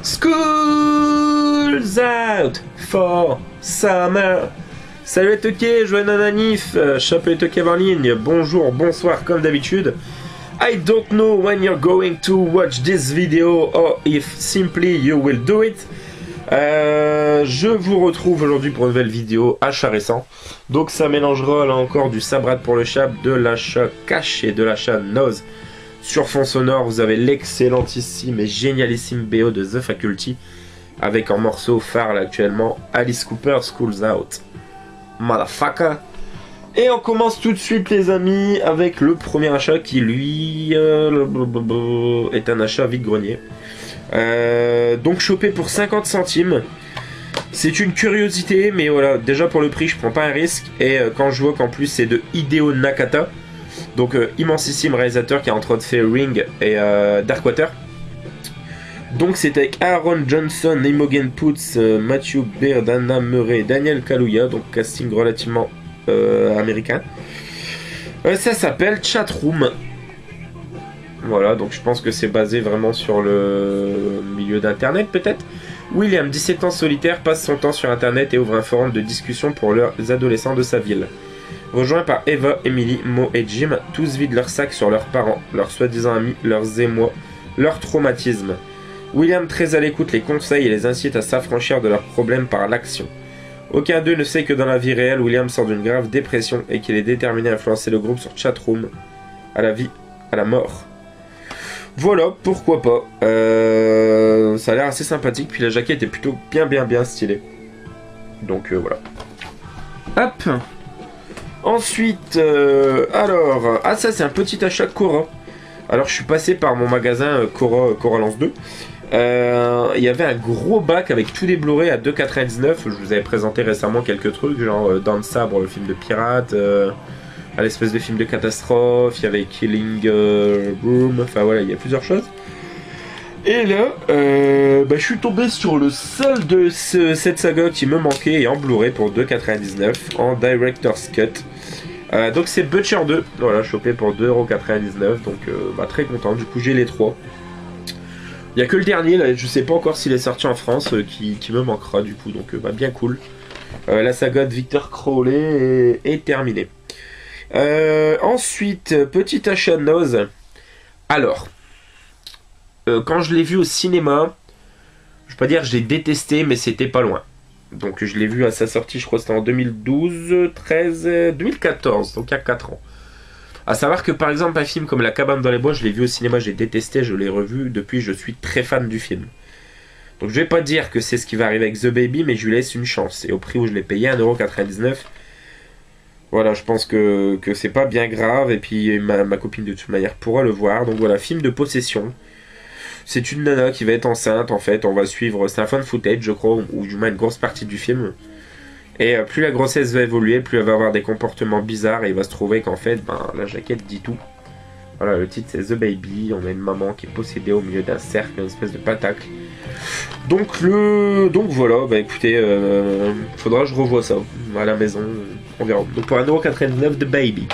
School's out for summer. Salut les toqués, joyeux nananif, chapeau les toqués en ligne, bonjour, bonsoir comme d'habitude. I don't know when you're going to watch this video or if simply you will do it. Je vous retrouve aujourd'hui pour une nouvelle vidéo achat récent. Donc ça mélangera là encore du Sabrat pour le chat, de l'achat cash et de l'achat nose. Sur fond sonore, vous avez l'excellentissime et génialissime BO de The Faculty, avec en morceau phare là, actuellement Alice Cooper, School's Out. Motherfucker. Et on commence tout de suite les amis avec le premier achat qui lui est un achat vide-grenier. Donc chopé pour 50 centimes. C'est une curiosité, mais voilà, déjà pour le prix je prends pas un risque. Et quand je vois qu'en plus c'est de Hideo Nakata, donc immensissime réalisateur qui a entre autres fait Ring et Darkwater. Donc c'est avec Aaron Johnson, Imogen Poots, Matthew Beard, Anna Murray, Daniel Kaluuya, donc casting relativement américain. Ça s'appelle Chatroom. Voilà, donc je pense que c'est basé vraiment sur le milieu d'internet peut-être. William, 17 ans solitaire, passe son temps sur internet et ouvre un forum de discussion pour les adolescents de sa ville. Rejoint par Eva, Emily, Mo et Jim, tous vident leur sac sur leurs parents, leurs soi-disant amis, leurs émois, leurs traumatismes. William, très à l'écoute, les conseille et les incite à s'affranchir de leurs problèmes par l'action. Aucun d'eux ne sait que dans la vie réelle, William sort d'une grave dépression et qu'il est déterminé à influencer le groupe sur Chatroom, à la vie, à la mort. Voilà, pourquoi pas. Ça a l'air assez sympathique, puis la jaquette est plutôt bien stylée. Donc voilà. Hop. Ensuite, alors... Ah ça c'est un petit achat Cora. Alors je suis passé par mon magasin Cora Lance 2. Il y avait un gros bac avec tous les Blu-ray à 2,99. Je vous avais présenté récemment quelques trucs, genre Dans le Sabre, le film de pirate, à l'espèce de film de catastrophe, il y avait Killing Room, enfin voilà, il y a plusieurs choses. Et là, je suis tombé sur le seul de cette saga qui me manquait et en Blu-ray pour 2,99 en Director's Cut. Donc c'est Butcher 2, voilà, chopé pour 2,99€, donc très content, du coup j'ai les trois. Il n'y a que le dernier, là, je sais pas encore s'il est sorti en France, qui me manquera du coup, donc bien cool. La saga de Victor Crowley est terminée. Ensuite, petit achat de nose. Alors, quand je l'ai vu au cinéma, je peux pas dire que je l'ai détesté, mais c'était pas loin. Donc je l'ai vu à sa sortie, je crois que c'était en 2012, 13, 2014, donc il y a 4 ans. A savoir que par exemple un film comme La Cabane dans les Bois, je l'ai vu au cinéma, j'ai détesté, je l'ai revu, depuis je suis très fan du film. Donc je vais pas dire que c'est ce qui va arriver avec The Baby, mais je lui laisse une chance. Et au prix où je l'ai payé, 1,99€, voilà, je pense que c'est pas bien grave, et puis ma copine de toute manière pourra le voir. Donc voilà, film de possession. C'est une nana qui va être enceinte en fait, on va suivre, c'est un fan footage je crois, ou du moins une grosse partie du film. Et plus la grossesse va évoluer, plus elle va avoir des comportements bizarres et il va se trouver qu'en fait, la jaquette dit tout. Voilà, le titre c'est The Baby, on a une maman qui est possédée au milieu d'un cercle, une espèce de patacle. Donc voilà, écoutez, faudra que je revoie ça à la maison, on verra. Donc pour 1,99€ The Baby.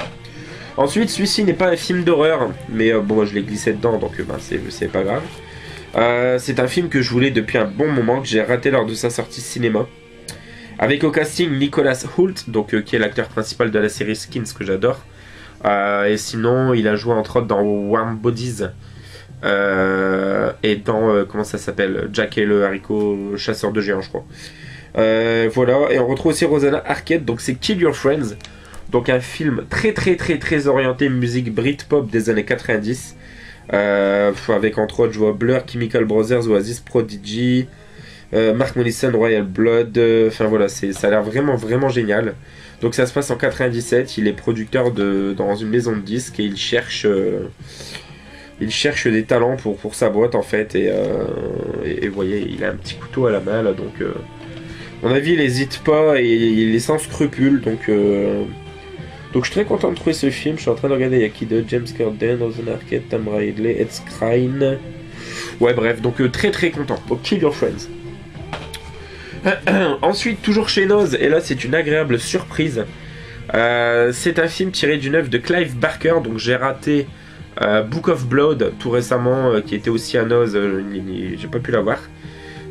Ensuite, celui-ci n'est pas un film d'horreur, mais je l'ai glissé dedans, donc c'est pas grave. C'est un film que je voulais depuis un bon moment, que j'ai raté lors de sa sortie cinéma. Avec au casting Nicholas Hoult, donc qui est l'acteur principal de la série Skins que j'adore. Et sinon, il a joué entre autres dans Warm Bodies et dans comment ça s'appelle, Jack et le haricot chasseur de géants, je crois. Voilà, et on retrouve aussi Rosanna Arquette, donc c'est Kill Your Friends. Donc un film très orienté musique Britpop des années 90, avec entre autres je vois Blur, Chemical Brothers, Oasis, Prodigy, Mark Manson, Royal Blood, enfin voilà, ça a l'air vraiment génial. Donc ça se passe en 97, il est producteur dans une maison de disques et il cherche des talents pour sa boîte en fait, et vous voyez, il a un petit couteau à la main là, donc à mon avis il n'hésite pas et il est sans scrupules, donc je suis très content de trouver ce film. Je suis en train de regarder, il y a qui de James Corden, Rosanna Arquette, Tom Ridley, Ed Skrein. Ouais bref, donc très content. Donc Kill Your Friends. Ensuite, toujours chez Noz, et là c'est une agréable surprise. C'est un film tiré d'une œuvre de Clive Barker, donc j'ai raté Book of Blood tout récemment, qui était aussi à Noz, j'ai pas pu la voir.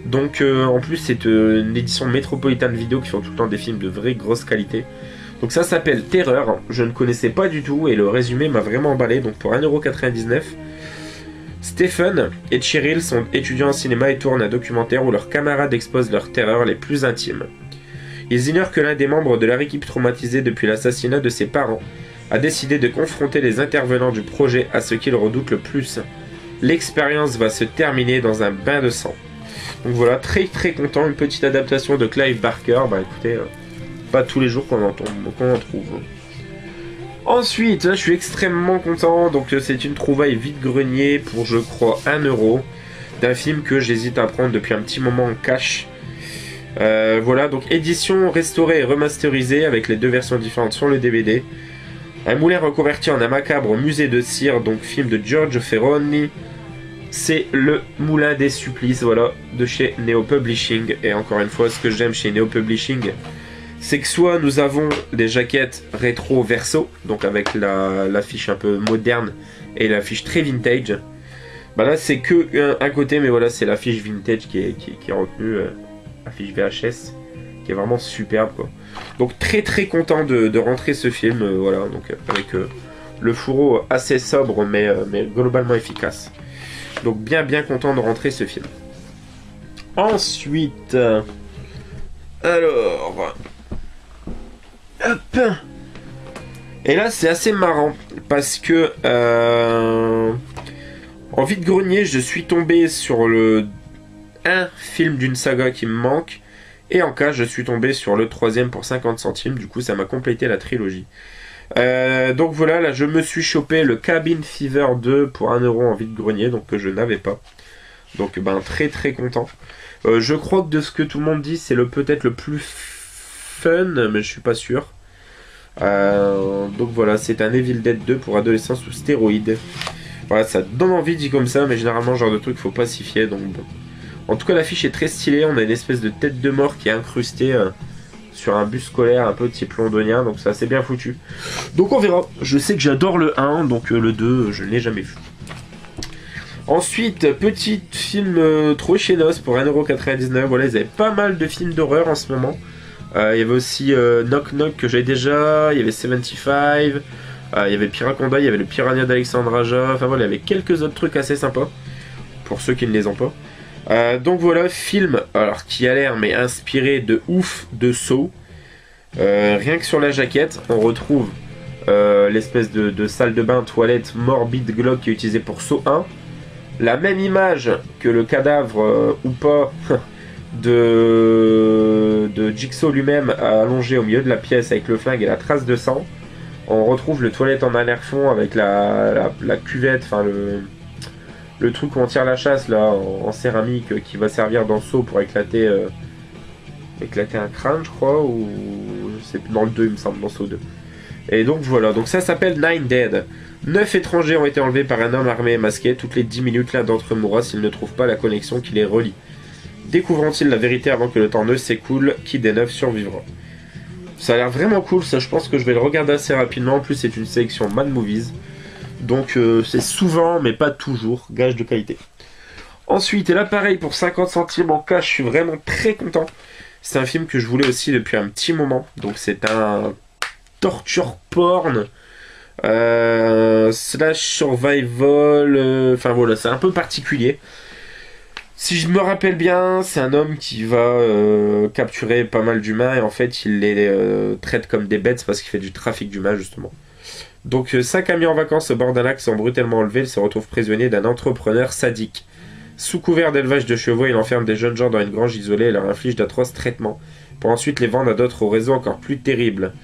Donc en plus c'est une édition Metropolitan Video qui font tout le temps des films de vraie grosse qualité. Donc ça s'appelle Terreur, je ne connaissais pas du tout et le résumé m'a vraiment emballé. Donc pour 1,99€, Stephen et Cheryl sont étudiants en cinéma et tournent un documentaire où leurs camarades exposent leurs terreurs les plus intimes. Ils ignorent que l'un des membres de leur équipe traumatisée depuis l'assassinat de ses parents a décidé de confronter les intervenants du projet à ce qu'ils redoutent le plus. L'expérience va se terminer dans un bain de sang. Donc voilà, très très content, une petite adaptation de Clive Barker. Bah écoutez, pas tous les jours qu'on en trouve. Ensuite, là je suis extrêmement content, donc c'est une trouvaille vide-grenier pour je crois 1€, d'un film que j'hésite à prendre depuis un petit moment en cash. Voilà, donc édition restaurée et remasterisée avec les deux versions différentes sur le DVD. Un moulin reconverti en un macabre musée de cire, donc film de Giorgio Ferroni. C'est le Moulin des Supplices, voilà, de chez Neo Publishing. Et encore une fois, ce que j'aime chez Neo Publishing, c'est que soit nous avons des jaquettes rétro verso, donc avec la fiche un peu moderne et la fiche très vintage. Bah là, c'est que un côté, mais voilà, c'est la fiche vintage qui est retenue, la fiche VHS, qui est vraiment superbe, quoi. Donc très très content de rentrer ce film, voilà, donc avec le fourreau assez sobre, mais globalement efficace. Donc bien content de rentrer ce film. Ensuite, alors, hop. Et là c'est assez marrant parce que en vide-grenier je suis tombé sur un film d'une saga qui me manque. Et en cas, je suis tombé sur le 3e pour 50 centimes. Du coup, ça m'a complété la trilogie. Donc voilà, là, je me suis chopé le Cabin Fever 2 pour 1€ en vide-grenier, donc que je n'avais pas. Donc, ben, très très content. Je crois que de ce que tout le monde dit, c'est peut-être le plus fun, mais je suis pas sûr. Donc voilà, c'est un Evil Dead 2 pour adolescents sous stéroïdes. Voilà, ça donne envie dit comme ça, mais généralement, ce genre de truc, faut pas s'y fier, donc bon. En tout cas, l'affiche est très stylée. On a une espèce de tête de mort qui est incrustée sur un bus scolaire un peu type londonien. Donc, c'est assez bien foutu. Donc, on verra. Je sais que j'adore le 1, donc le 2, je ne l'ai jamais vu. Ensuite, petit film trop chez Nos pour 1,99€. Voilà, ils avaient pas mal de films d'horreur en ce moment. Il y avait aussi Knock Knock que j'avais déjà. Il y avait 75. Il y avait Piraconda. Il y avait le Piranha d'Alexandre Aja. Enfin voilà, il y avait quelques autres trucs assez sympas. Pour ceux qui ne les ont pas. Donc voilà, film alors qui a l'air mais inspiré de ouf de Saw. Rien que sur la jaquette, on retrouve l'espèce de salle de bain, toilette morbide glauque qui est utilisée pour Saw 1. La même image que le cadavre ou pas de Jigsaw lui-même allongé au milieu de la pièce avec le flingue et la trace de sang. On retrouve le toilette en arrière-fond avec la cuvette, enfin le truc où on tire la chasse là en céramique qui va servir dans Saw pour éclater un crâne, je crois, ou c'est dans le 2 il me semble, dans Saw 2. Et donc voilà, donc ça s'appelle Nine Dead. 9 étrangers ont été enlevés par un homme armé et masqué. Toutes les 10 minutes, l'un d'entre eux mourra s'il ne trouve pas la connexion qui les relie. Découvront-ils la vérité avant que le temps ne s'écoule? Qui des 9 survivra? Ça a l'air vraiment cool, ça je pense que je vais le regarder assez rapidement. En plus c'est une sélection Mad Movies. Donc c'est souvent mais pas toujours gage de qualité. Ensuite, et là pareil pour 50 centimes en cash, je suis vraiment très content. C'est un film que je voulais aussi depuis un petit moment. Donc c'est un torture porn slash survival, enfin voilà, c'est un peu particulier. Si je me rappelle bien, c'est un homme qui va capturer pas mal d'humains et en fait il les traite comme des bêtes parce qu'il fait du trafic d'humains justement. Donc 5 amis en vacances au bord d'un lac sont brutalement enlevés, ils se retrouvent prisonniers d'un entrepreneur sadique. Sous couvert d'élevage de chevaux, il enferme des jeunes gens dans une grange isolée et leur inflige d'atroces traitements, pour ensuite les vendre à d'autres au réseau encore plus terrible.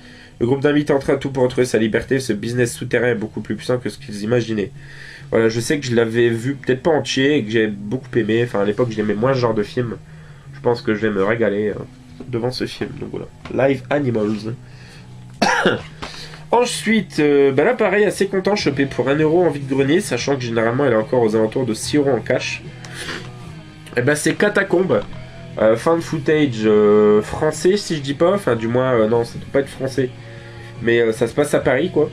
Le groupe d'amis tentera tout pour retrouver sa liberté, ce business souterrain est beaucoup plus puissant que ce qu'ils imaginaient. Voilà, je sais que je l'avais vu, peut-être pas entier, et que j'ai beaucoup aimé, enfin à l'époque j'aimais moins ce genre de film. Je pense que je vais me régaler devant ce film, donc voilà. Live Animals. Ensuite, là pareil, assez content, chopé pour 1€ en vide-grenier, sachant que généralement elle est encore aux alentours de 6€ en cash. Et c'est Catacombes, found footage français si je dis pas, enfin du moins non ça ne peut pas être français, mais ça se passe à Paris quoi.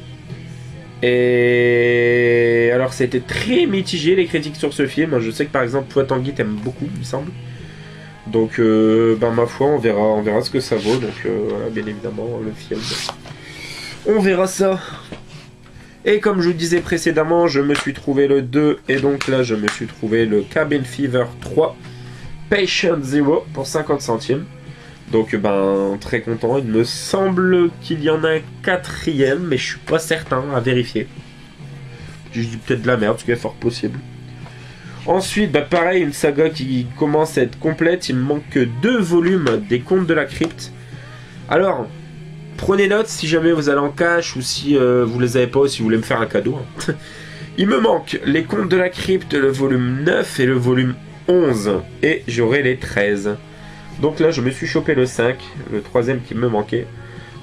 Et alors ça a été très mitigé les critiques sur ce film, je sais que par exemple toi Tanguy t'aimes beaucoup il me semble. Donc, ben, ma foi, on verra ce que ça vaut. Donc, voilà, bien évidemment, le film. On verra ça. Et comme je vous disais précédemment, je me suis trouvé le 2. Et donc là, je me suis trouvé le Cabin Fever 3 Patient Zero pour 50 centimes. Donc, ben, très content. Il me semble qu'il y en a un quatrième, mais je suis pas certain, à vérifier. Je dis peut-être de la merde, ce qui est fort possible. Ensuite, bah pareil, une saga qui commence à être complète. Il me manque que 2 volumes des Contes de la Crypte. Alors, prenez note si jamais vous allez en cash ou si vous les avez pas ou si vous voulez me faire un cadeau. Hein. Il me manque les Contes de la Crypte, le volume 9 et le volume 11. Et j'aurai les 13. Donc là, je me suis chopé le 5, le troisième qui me manquait.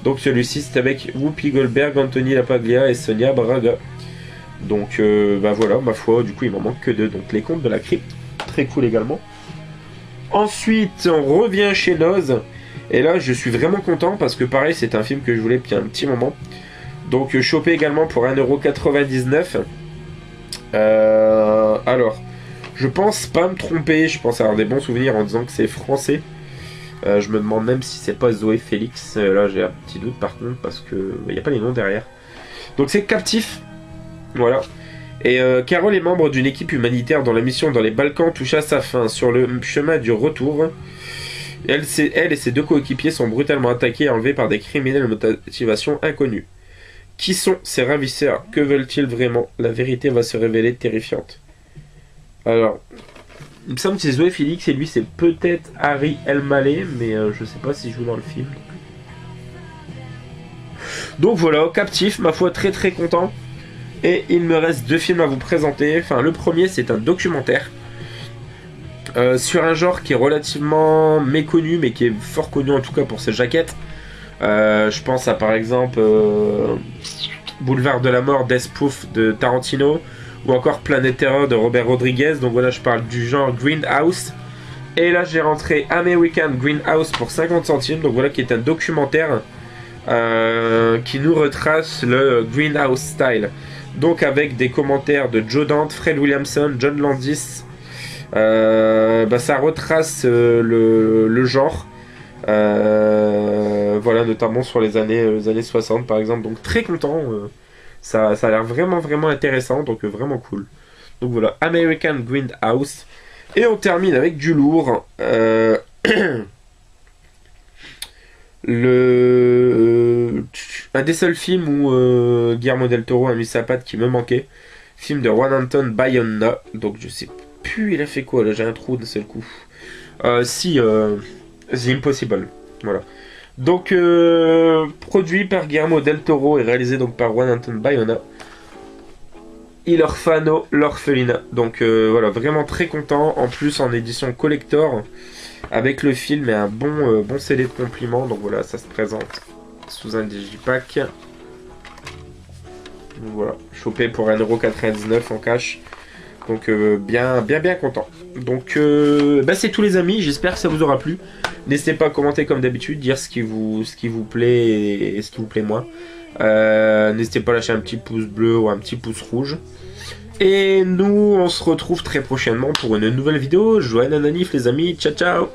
Donc celui-ci, c'est avec Whoopi Goldberg, Anthony Lapaglia et Sonia Braga. Donc bah voilà, ma foi, du coup il m'en manque que 2. Donc les Contes de la Crypte, très cool également. Ensuite, on revient chez Noz. Et là, je suis vraiment content parce que pareil, c'est un film que je voulais depuis un petit moment. Donc chopé également pour 1,99€. Alors, je pense pas me tromper, je pense avoir des bons souvenirs en disant que c'est français. Je me demande même si c'est pas Zoé Félix. Là, j'ai un petit doute par contre parce que il n'y a pas les noms derrière. Donc c'est Captif. Voilà. Et Carole est membre d'une équipe humanitaire dont la mission dans les Balkans touche à sa fin. Sur le chemin du retour, elle et ses 2 coéquipiers sont brutalement attaqués et enlevés par des criminels de motivation inconnue. Qui sont ces ravisseurs? Que veulent-ils vraiment? La vérité va se révéler terrifiante. Alors, il me semble que c'est Zoé Félix et lui c'est peut-être Harry Elmaleh, mais je sais pas s'il joue dans le film. Donc voilà, Captif, ma foi, très très content. Et il me reste 2 films à vous présenter. Enfin, le premier, c'est un documentaire sur un genre qui est relativement méconnu, mais qui est fort connu en tout cas pour ses jaquettes. Je pense à par exemple Boulevard de la Mort, Death Proof de Tarantino, ou encore Planète Terreur de Robert Rodriguez. Donc voilà, je parle du genre Greenhouse. Et là, j'ai rentré American Greenhouse pour 50 centimes. Donc voilà, qui est un documentaire qui nous retrace le Greenhouse style. Donc avec des commentaires de Joe Dante, Fred Williamson, John Landis. Bah, ça retrace le genre. Voilà, notamment sur les années 60 par exemple. Donc très content. Ça a l'air vraiment vraiment intéressant. Donc vraiment cool. Donc voilà, American Greenhouse. Et on termine avec du lourd. Un des seuls films où Guillermo del Toro a mis sa patte qui me manquait. Film de Juan Anton Bayona. Donc je sais plus il a fait quoi là, j'ai un trou d'un seul coup. The Impossible. Voilà. Donc produit par Guillermo del Toro et réalisé donc par Juan Anton Bayona. Il Orfano, l'orphelinat. Donc voilà, vraiment très content. En plus en édition collector. Avec le film et un bon CD de compliments. Donc voilà, ça se présente sous un digipack. Donc voilà, chopé pour 1,99€ en cash. Donc bien content. Donc bah, c'est tout les amis, j'espère que ça vous aura plu. N'hésitez pas à commenter comme d'habitude, dire ce qui vous plaît et ce qui vous plaît moins. N'hésitez pas à lâcher un petit pouce bleu ou un petit pouce rouge. Et nous, on se retrouve très prochainement pour une nouvelle vidéo. Joanne Ananif les amis, ciao ciao.